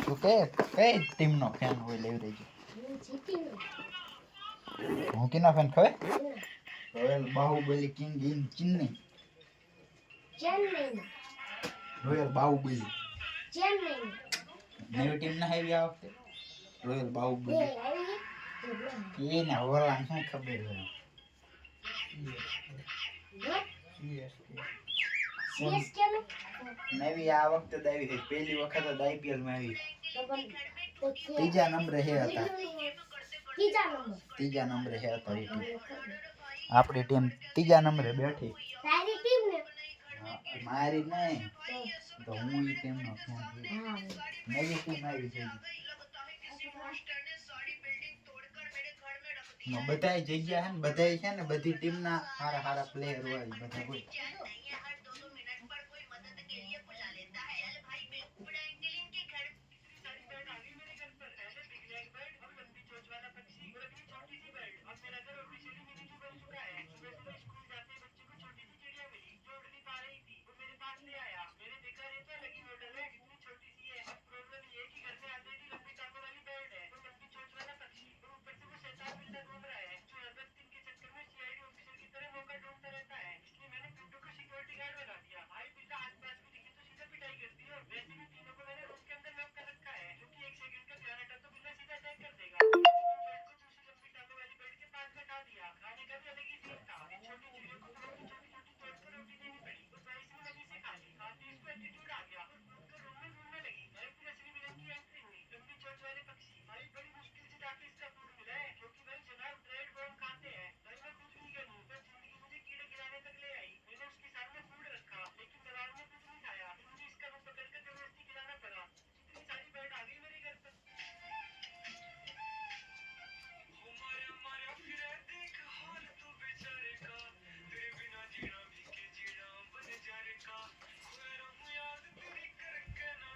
તું કઈ ટીમનો ફેન હોય લેવી રહી હું કેના ફેન ખબર royal Baahubali king in Chennai royal Baahubali નવી ટીમ ના આવી આ વખતે રોયલ બાહુબલી એ ના ઓલા શું ખબર હોય નવી આ વખતે જ આવી પહેલી વખત જ આઈપીએલ માં આવી ત્રીજા નંબરે હે હતા ત્રીજા નંબરે હે હતા એ ટીમ આપણી ટીમ ત્રીજા નંબરે બેઠી તારી ટીમ ને મારી નહીં તો હું એ ટીમ નો ફેન છું નવી ટીમ આવી છે બધાય જગ્યા હે ને બધાય છે ને બધી ટીમ ના સારા સારા પ્લેયર હોય બધા હોય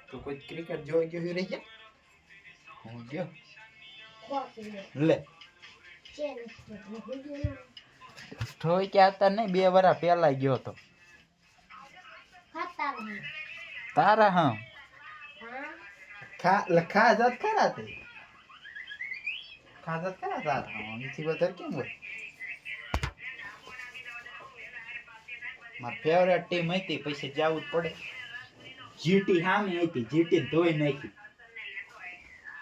તો કોઈ ક્રિકેટ જોઈ ગયો રહી ગયા હું ગયો લે થોઈ કે આતા નહીં 2 વર્ષ પહેલા ગયો તો તારા હા ખા જાત ખરા તે ખા જાત ખરા તારા એથી વધારે કેમ હોય મારી ફેવરેટ ટીમ હતી પછી જવું જ પડે જીટી સામે હતી જીટી ધોઈ નાખી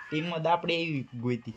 ટીમમાં આપણે એવી ગોતી